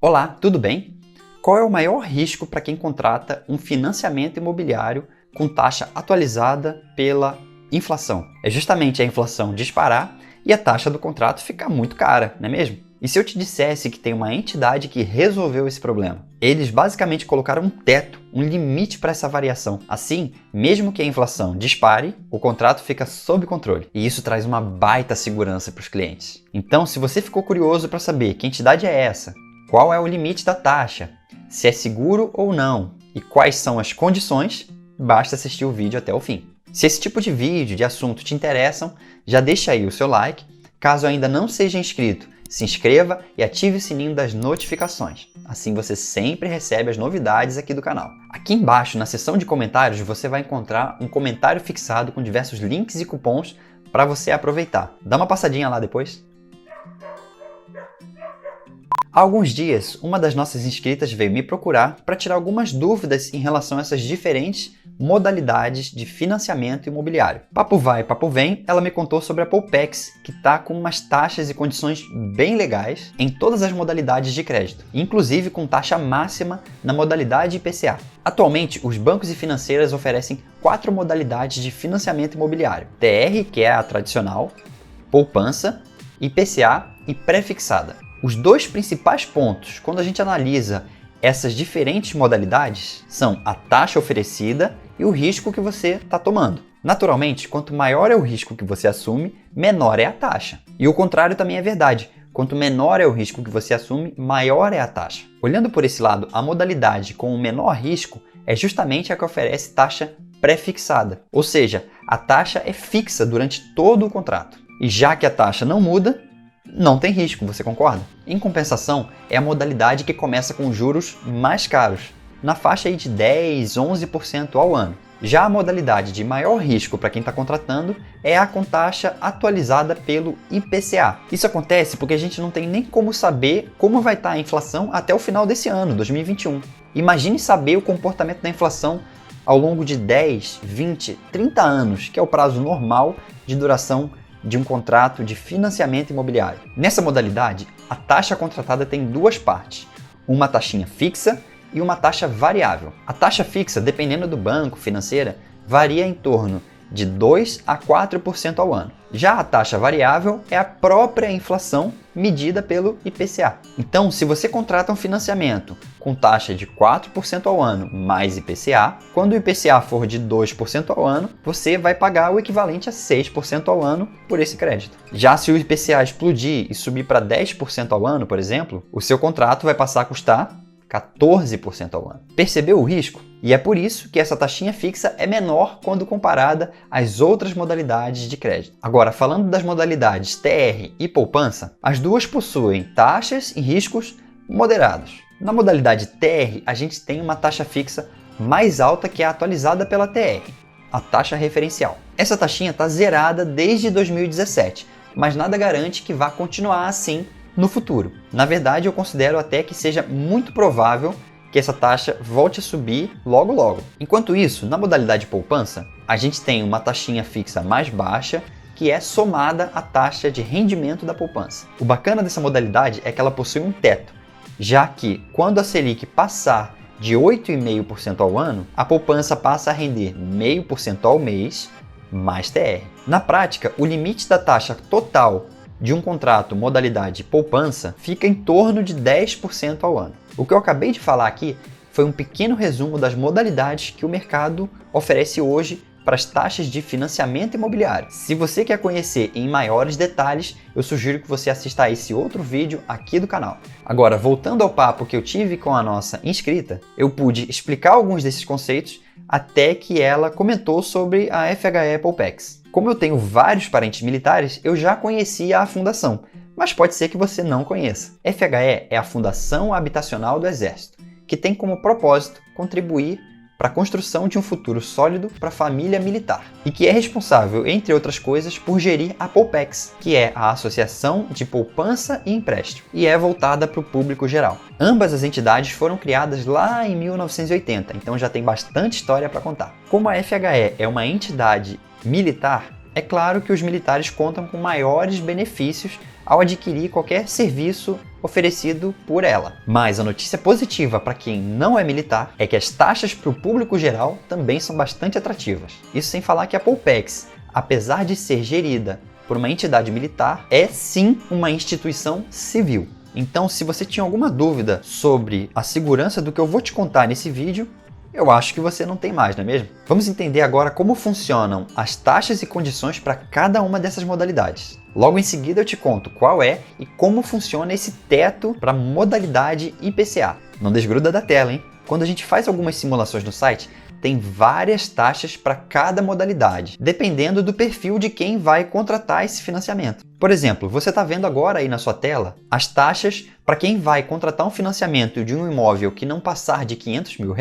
Olá, tudo bem? Qual é o maior risco para quem contrata um financiamento imobiliário com taxa atualizada pela inflação? É justamente a inflação disparar e a taxa do contrato ficar muito cara, não é mesmo? E se eu te dissesse que tem uma entidade que resolveu esse problema? Eles basicamente colocaram um teto, um limite para essa variação. Assim, mesmo que a inflação dispare, o contrato fica sob controle. E isso traz uma baita segurança para os clientes. Então, se você ficou curioso para saber que entidade é essa, qual é o limite da taxa, se é seguro ou não e quais são as condições, basta assistir o vídeo até o fim. Se esse tipo de vídeo, de assunto te interessam, já deixa aí o seu like. Caso ainda não seja inscrito, se inscreva e ative o sininho das notificações. Assim você sempre recebe as novidades aqui do canal. Aqui embaixo, na seção de comentários, você vai encontrar um comentário fixado com diversos links e cupons para você aproveitar. Dá uma passadinha lá depois. Há alguns dias, uma das nossas inscritas veio me procurar para tirar algumas dúvidas em relação a essas diferentes modalidades de financiamento imobiliário. Papo vai, papo vem, ela me contou sobre a Poupex, que está com umas taxas e condições bem legais em todas as modalidades de crédito, inclusive com taxa máxima na modalidade IPCA. Atualmente, os bancos e financeiras oferecem 4 modalidades de financiamento imobiliário: TR, que é a tradicional, poupança, IPCA e pré-fixada. Os dois principais pontos, quando a gente analisa essas diferentes modalidades, são a taxa oferecida e o risco que você está tomando. Naturalmente, quanto maior é o risco que você assume, menor é a taxa. E o contrário também é verdade. Quanto menor é o risco que você assume, maior é a taxa. Olhando por esse lado, a modalidade com o menor risco é justamente a que oferece taxa pré-fixada. Ou seja, a taxa é fixa durante todo o contrato. E já que a taxa não muda, não tem risco, você concorda? Em compensação, é a modalidade que começa com juros mais caros, na faixa aí de 10, 11% ao ano. Já a modalidade de maior risco para quem está contratando é a com taxa atualizada pelo IPCA. Isso acontece porque a gente não tem nem como saber como vai estar a inflação até o final desse ano, 2021. Imagine saber o comportamento da inflação ao longo de 10, 20, 30 anos, que é o prazo normal de duração de um contrato de financiamento imobiliário. Nessa modalidade, a taxa contratada tem duas partes, uma taxinha fixa e uma taxa variável. A taxa fixa, dependendo do banco, financeira, varia em torno de 2 a 4% ao ano. Já a taxa variável é a própria inflação medida pelo IPCA. Então, se você contrata um financiamento com taxa de 4% ao ano mais IPCA, quando o IPCA for de 2% ao ano, você vai pagar o equivalente a 6% ao ano por esse crédito. Já se o IPCA explodir e subir para 10% ao ano, por exemplo, o seu contrato vai passar a custar 14% ao ano. Percebeu o risco? E é por isso que essa taxinha fixa é menor quando comparada às outras modalidades de crédito. Agora, falando das modalidades TR e poupança, as duas possuem taxas e riscos moderados. Na modalidade TR, a gente tem uma taxa fixa mais alta que a atualizada pela TR, a taxa referencial. Essa taxinha está zerada desde 2017, mas nada garante que vá continuar assim no futuro. Na verdade, eu considero até que seja muito provável que essa taxa volte a subir logo logo. Enquanto isso, na modalidade poupança, a gente tem uma taxinha fixa mais baixa que é somada à taxa de rendimento da poupança. O bacana dessa modalidade é que ela possui um teto, já que quando a Selic passar de 8,5% ao ano, a poupança passa a render 0,5% ao mês mais TR. Na prática, o limite da taxa total de um contrato modalidade poupança fica em torno de 10% ao ano. O que eu acabei de falar aqui foi um pequeno resumo das modalidades que o mercado oferece hoje para as taxas de financiamento imobiliário. Se você quer conhecer em maiores detalhes, eu sugiro que você assista a esse outro vídeo aqui do canal. Agora, voltando ao papo que eu tive com a nossa inscrita, eu pude explicar alguns desses conceitos até que ela comentou sobre a FHE Poupex. Como eu tenho vários parentes militares, eu já conhecia a fundação, mas pode ser que você não conheça. FHE é a Fundação Habitacional do Exército, que tem como propósito contribuir para a construção de um futuro sólido para a família militar, e que é responsável, entre outras coisas, por gerir a Poupex, que é a Associação de Poupança e Empréstimo, e é voltada para o público geral. Ambas as entidades foram criadas lá em 1980, então já tem bastante história para contar. Como a FHE é uma entidade militar, é claro que os militares contam com maiores benefícios ao adquirir qualquer serviço oferecido por ela. Mas a notícia positiva para quem não é militar é que as taxas para o público geral também são bastante atrativas. Isso sem falar que a Poupex, apesar de ser gerida por uma entidade militar, é sim uma instituição civil. Então, se você tinha alguma dúvida sobre a segurança do que eu vou te contar nesse vídeo, eu acho que você não tem mais, não é mesmo? Vamos entender agora como funcionam as taxas e condições para cada uma dessas modalidades. Logo em seguida eu te conto qual é e como funciona esse teto para modalidade IPCA. Não desgruda da tela, hein? Quando a gente faz algumas simulações no site, tem várias taxas para cada modalidade, dependendo do perfil de quem vai contratar esse financiamento. Por exemplo, você está vendo agora aí na sua tela as taxas para quem vai contratar um financiamento de um imóvel que não passar de R$500 mil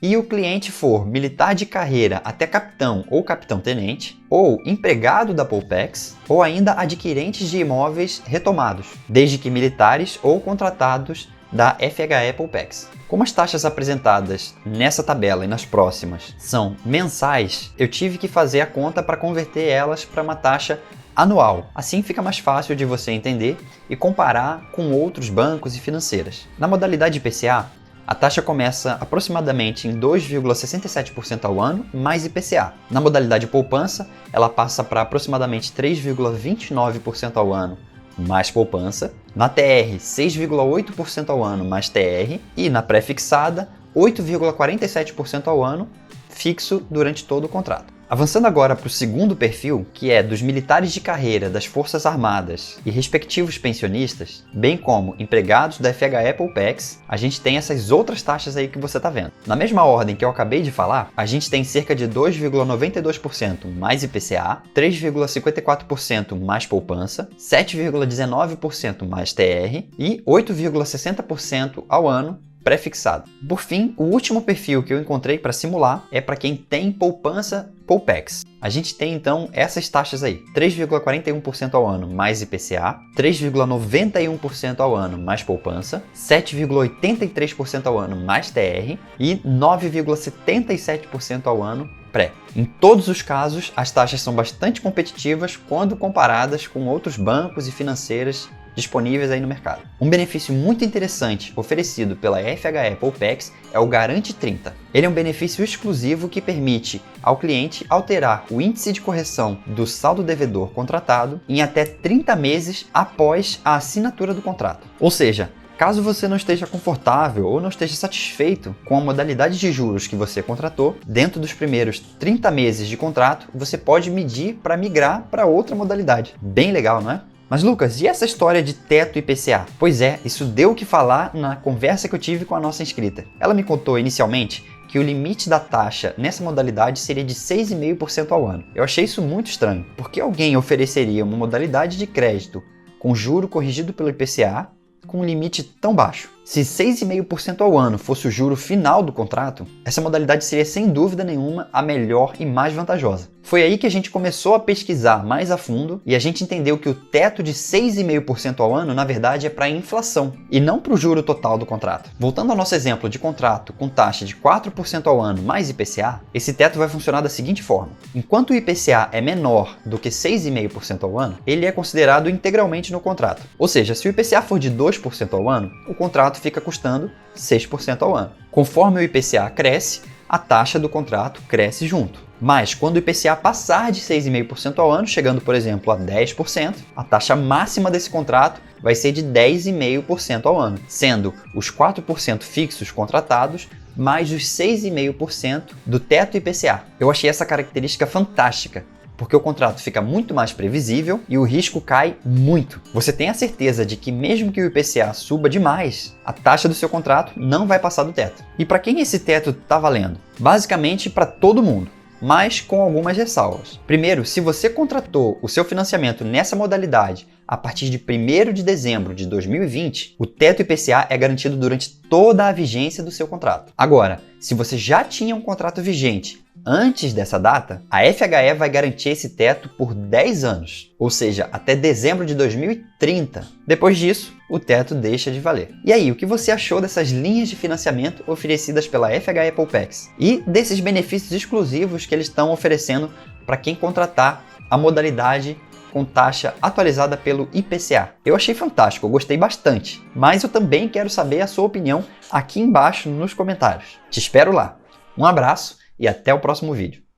e o cliente for militar de carreira até capitão ou capitão-tenente, ou empregado da Poupex, ou ainda adquirentes de imóveis retomados, desde que militares ou contratados da FHE Poupex. Como as taxas apresentadas nessa tabela e nas próximas são mensais, eu tive que fazer a conta para converter elas para uma taxa anual. Assim fica mais fácil de você entender e comparar com outros bancos e financeiras. Na modalidade IPCA, a taxa começa aproximadamente em 2,67% ao ano, mais IPCA. Na modalidade poupança, ela passa para aproximadamente 3,29% ao ano, mais poupança. Na TR, 6,8% ao ano, mais TR. E na pré-fixada, 8,47% ao ano, fixo durante todo o contrato. Avançando agora para o segundo perfil, que é dos militares de carreira das Forças Armadas e respectivos pensionistas, bem como empregados da FHE Poupex, a gente tem essas outras taxas aí que você está vendo. Na mesma ordem que eu acabei de falar, a gente tem cerca de 2,92% mais IPCA, 3,54% mais poupança, 7,19% mais TR e 8,60% ao ano pré-fixado. Por fim, o último perfil que eu encontrei para simular é para quem tem poupança Poupex. A gente tem então essas taxas aí: 3,41% ao ano mais IPCA, 3,91% ao ano mais poupança, 7,83% ao ano mais TR e 9,77% ao ano pré. Em todos os casos, as taxas são bastante competitivas quando comparadas com outros bancos e financeiras disponíveis aí no mercado. Um benefício muito interessante oferecido pela FHE Poupex é o Garante 30. Ele é um benefício exclusivo que permite ao cliente alterar o índice de correção do saldo devedor contratado em até 30 meses após a assinatura do contrato. Ou seja, caso você não esteja confortável ou não esteja satisfeito com a modalidade de juros que você contratou, dentro dos primeiros 30 meses de contrato, você pode medir para migrar para outra modalidade. Bem legal, não é? Mas Lucas, e essa história de teto IPCA? Pois é, isso deu o que falar na conversa que eu tive com a nossa inscrita. Ela me contou inicialmente que o limite da taxa nessa modalidade seria de 6,5% ao ano. Eu achei isso muito estranho, porque alguém ofereceria uma modalidade de crédito com juro corrigido pelo IPCA com um limite tão baixo? Se 6,5% ao ano fosse o juro final do contrato, essa modalidade seria sem dúvida nenhuma a melhor e mais vantajosa. Foi aí que a gente começou a pesquisar mais a fundo e a gente entendeu que o teto de 6,5% ao ano, na verdade, é para a inflação e não para o juro total do contrato. Voltando ao nosso exemplo de contrato com taxa de 4% ao ano mais IPCA, esse teto vai funcionar da seguinte forma: enquanto o IPCA é menor do que 6,5% ao ano, ele é considerado integralmente no contrato. Ou seja, se o IPCA for de 2% ao ano, o contrato fica custando 6% ao ano. Conforme o IPCA cresce, a taxa do contrato cresce junto. Mas quando o IPCA passar de 6,5% ao ano, chegando, por exemplo, a 10%, a taxa máxima desse contrato vai ser de 10,5% ao ano, sendo os 4% fixos contratados mais os 6,5% do teto IPCA. Eu achei essa característica fantástica, porque o contrato fica muito mais previsível e o risco cai muito. Você tem a certeza de que mesmo que o IPCA suba demais, a taxa do seu contrato não vai passar do teto. E para quem esse teto está valendo? Basicamente para todo mundo, mas com algumas ressalvas. Primeiro, se você contratou o seu financiamento nessa modalidade a partir de 1º de dezembro de 2020, o teto IPCA é garantido durante toda a vigência do seu contrato. Agora, se você já tinha um contrato vigente antes dessa data, a FHE vai garantir esse teto por 10 anos, ou seja, até dezembro de 2030. Depois disso, o teto deixa de valer. E aí, o que você achou dessas linhas de financiamento oferecidas pela FHE Poupex? E desses benefícios exclusivos que eles estão oferecendo para quem contratar a modalidade com taxa atualizada pelo IPCA. Eu achei fantástico, eu gostei bastante, mas eu também quero saber a sua opinião aqui embaixo nos comentários. Te espero lá. Um abraço e até o próximo vídeo.